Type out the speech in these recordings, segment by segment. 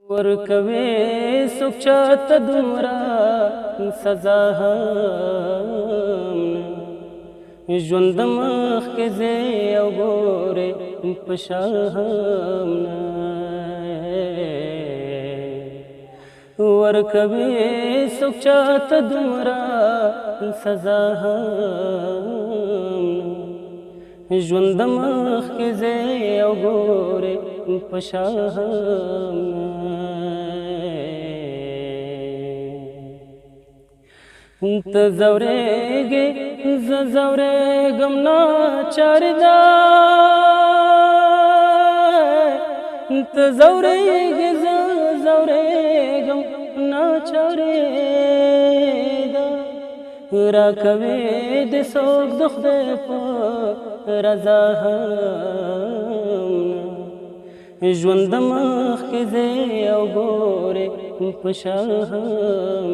ورکوي څوک چاته دومره سزا هم ژوند د مخکې ځې او ګورې په شا هم ورکوي څوک چاته دومره سزا هم ژوند د مخکې ځې او ګورې په شا هم ته ځورېږې زه ځورېږم ناچارې ده ته ځورېږې زه ځورېږم ناچارې ده راکوي دې څوک د خدای په رضا هم ژوند د مخکې ځې او ګورې په شا هم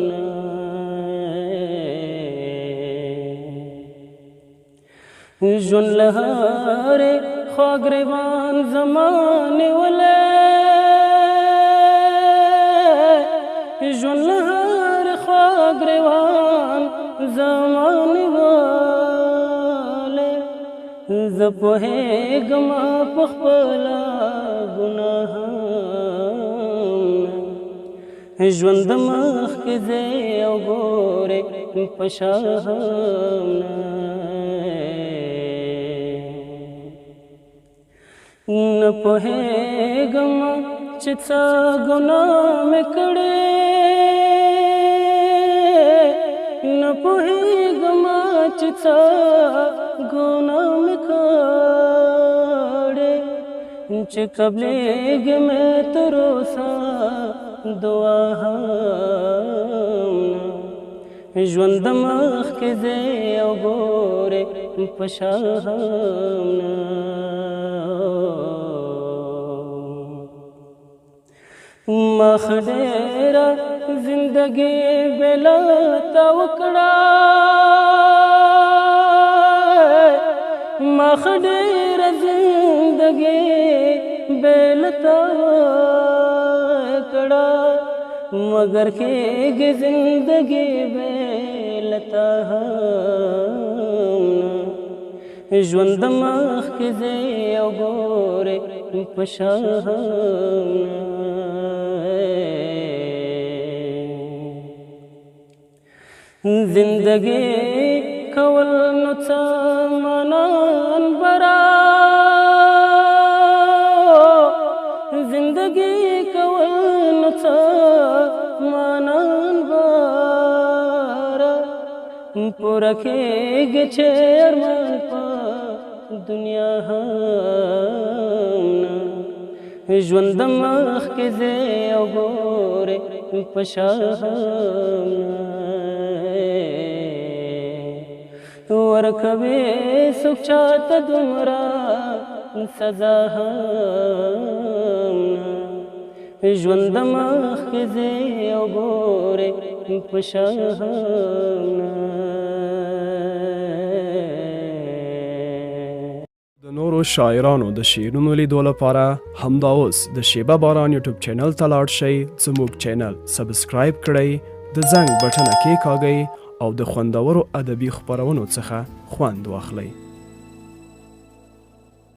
ژوند له هرې خوا ګریوان زما نیولی ژوند له هرې خوا ګریوان زما نیولی زه پوهېږم په خپله ګناه ژوند د مخکې ځې او ګورې په شا هم نه پوهېږم چې څه ګناه مې کړې نه پوهېږم چې څه ګناه مې کړې چې قبلېږي مې تر اوسه دعا هم ژوند د مخکې ځې او ګورې په شا هم مخ ډېره زندګي بېله تا وکړه مخ ډېره زندګي بېله تا وکړه مگر کېږي زندګي بېله تا هم ژوند د مخکې ځې او ګورې په شا هم زندگی کول نو څه مانان برا زندگی کول نو څه مانان برا پوره کېږي چې ارمان په دنیا هم ژوند د مخکې ځې او ګورې په شا هم ورکوي څوک چاته دومره سزا هم ژوند د مخکې ځې او ګورې په شا هم د نورو شاعرانو د شعرونو لیدو لپاره همدا اوس د شیبه باران یوټیوب چینل ته لاړ شئ زموږ چینل سبسکرایب کړئ د زنګ بټنه کېکاږئ او د خوندورو ادبي خپرونو څخه خوند واخلئ